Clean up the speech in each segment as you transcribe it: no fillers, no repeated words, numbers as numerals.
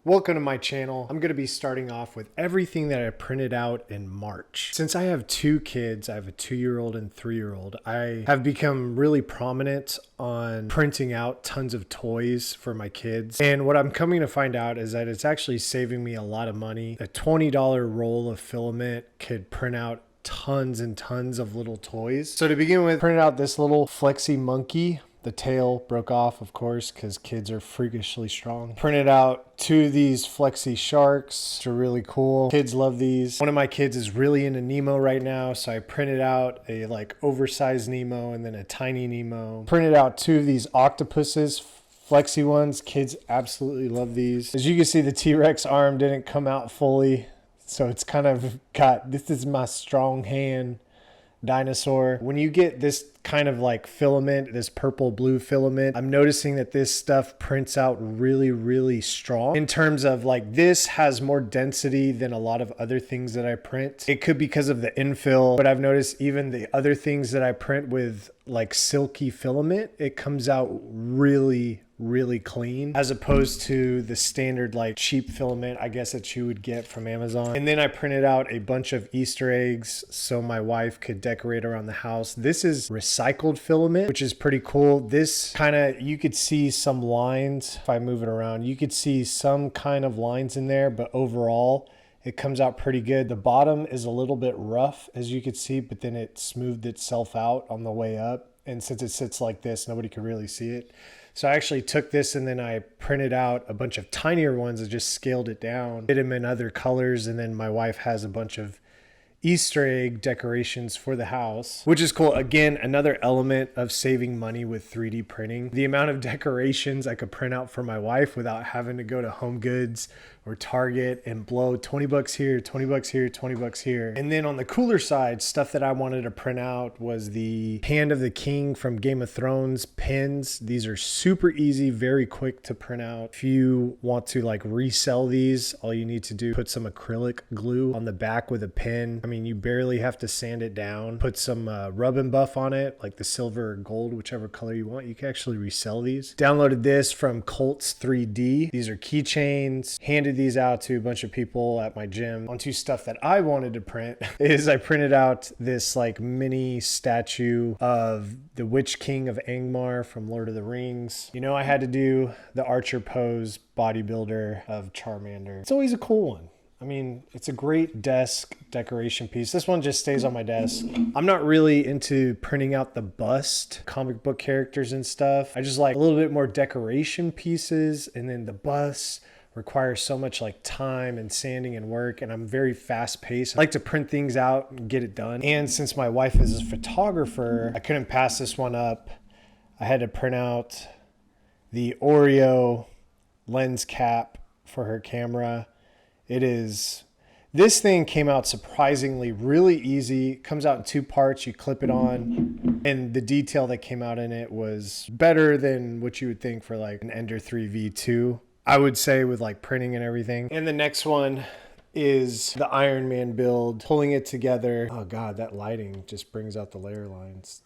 Welcome to my channel. I'm going to be starting off with everything that I printed out in March. Since I have two kids, I have a 2-year-old and 3-year-old, I have become really prominent on printing out tons of toys for my kids. And what I'm coming to find out is that it's actually saving me a lot of money. A $20 roll of filament could print out tons and tons of little toys. So to begin with, printed out this little flexi monkey. The tail broke off, of course, because kids are freakishly strong. Printed out 2 of these flexi sharks, which are really cool. Kids love these. One of my kids is really into Nemo right now, so I printed out a oversized Nemo and then a tiny Nemo. Printed out 2 of these octopuses, flexi ones. Kids absolutely love these. As you can see, the T-Rex arm didn't come out fully, so it's kind of got, this is my strong hand dinosaur. When you get this kind of filament, this purple blue filament, I'm noticing that this stuff prints out really strong in terms of this has more density than a lot of other things that I print. It could be because of the infill, but I've noticed even the other things that I print with silky filament, it comes out really clean as opposed to the standard cheap filament I guess that you would get from Amazon. And then I printed out a bunch of Easter eggs so my wife could decorate around the house. This is recycled filament, which is pretty cool. This kind of, you could see some lines if I move it around, you could see some kind of lines in there, but overall it comes out pretty good. The bottom is a little bit rough, as you could see, but then it smoothed itself out on the way up. And since it sits like this, nobody could really see it. So I actually took this and then I printed out a bunch of tinier ones and just scaled it down, did them in other colors. And then my wife has a bunch of Easter egg decorations for the house, which is cool. Again, another element of saving money with 3D printing. The amount of decorations I could print out for my wife without having to go to Home Goods or Target and blow 20 bucks here, 20 bucks here, 20 bucks here. And then on the cooler side, stuff that I wanted to print out was the Hand of the King from Game of Thrones pins. These are super easy, very quick to print out. If you want to resell these, all you need to do, put some acrylic glue on the back with a pin. I mean, you barely have to sand it down. Put some rub and buff on it, like the silver or gold, whichever color you want. You can actually resell these. Downloaded this from Colts 3D. These are keychains. Handed these out to a bunch of people at my gym. Onto stuff that I wanted to print is I printed out this mini statue of the Witch King of Angmar from Lord of the Rings. You know, I had to do the archer pose bodybuilder of Charmander. It's always a cool one. I mean, it's a great desk decoration piece. This one just stays on my desk. I'm not really into printing out the bust comic book characters and stuff. I just like a little bit more decoration pieces, and then the bust requires so much time and sanding and work, and I'm very fast paced. I like to print things out and get it done. And since my wife is a photographer, I couldn't pass this one up. I had to print out the Oreo lens cap for her camera. This thing came out surprisingly really easy. It comes out in 2 parts. You clip it on, and the detail that came out in it was better than what you would think for an Ender 3 V2. I would say with printing and everything. And the next one is the Iron Man build, pulling it together. Oh God, that lighting just brings out the layer lines.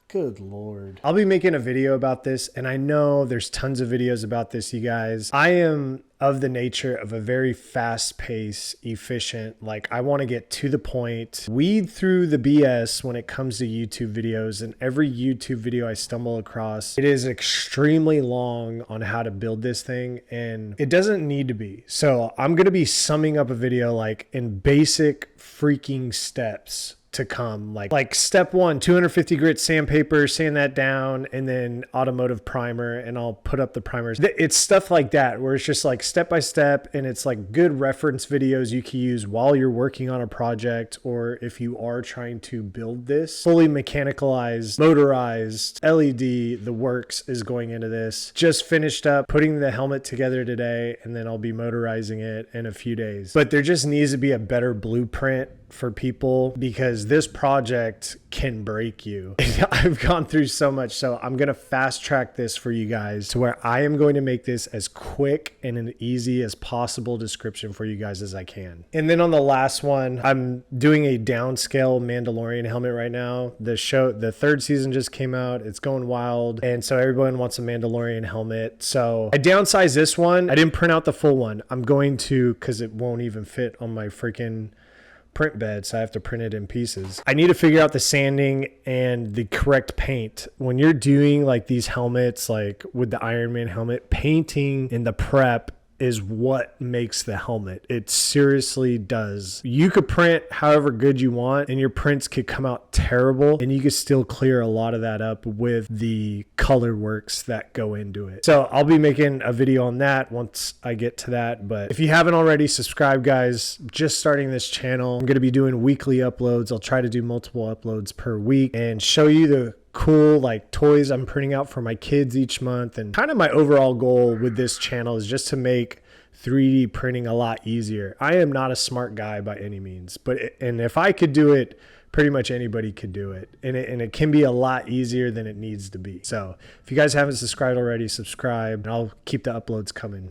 Good Lord. I'll be making a video about this, and I know there's tons of videos about this, you guys. I am of the nature of a very fast paced, efficient, I want to get to the point, weed through the BS when it comes to YouTube videos. And every YouTube video I stumble across, it is extremely long on how to build this thing, and it doesn't need to be. So I'm going to be summing up a video in basic freaking steps to come, like step 1, 250 grit sandpaper, sand that down, and then automotive primer, and I'll put up the primers. It's stuff like that where it's just step by step, and it's good reference videos you can use while you're working on a project, or if you are trying to build this fully mechanicalized, motorized LED. The works is going into this. Just finished up putting the helmet together today, and then I'll be motorizing it in a few days. But there just needs to be a better blueprint for people, because because this project can break you. I've gone through so much, so I'm going to fast track this for you guys to where I am going to make this as quick and an easy as possible description for you guys as I can. And then on the last one, I'm doing a downscale Mandalorian helmet right now. The third season just came out. It's going wild. And so everyone wants a Mandalorian helmet. So I downsized this one. I didn't print out the full one. I'm going to, because it won't even fit on my freaking print bed, so I have to print it in pieces. I need to figure out the sanding and the correct paint. When you're doing like these helmets, like with the Iron Man helmet, painting in the prep is what makes the helmet. It seriously does. You could print however good you want and your prints could come out terrible, and you could still clear a lot of that up with the color works that go into it. So I'll be making a video on that once I get to that. But if you haven't already, subscribe, guys. Just starting this channel. I'm going to be doing weekly uploads. I'll try to do multiple uploads per week and show you the cool like toys I'm printing out for my kids each month. And kind of my overall goal with this channel is just to make 3D printing a lot easier. I am not a smart guy by any means, and if I could do it, pretty much anybody could do it. And it can be a lot easier than it needs to be. So if you guys haven't subscribed already, subscribe, and I'll keep the uploads coming.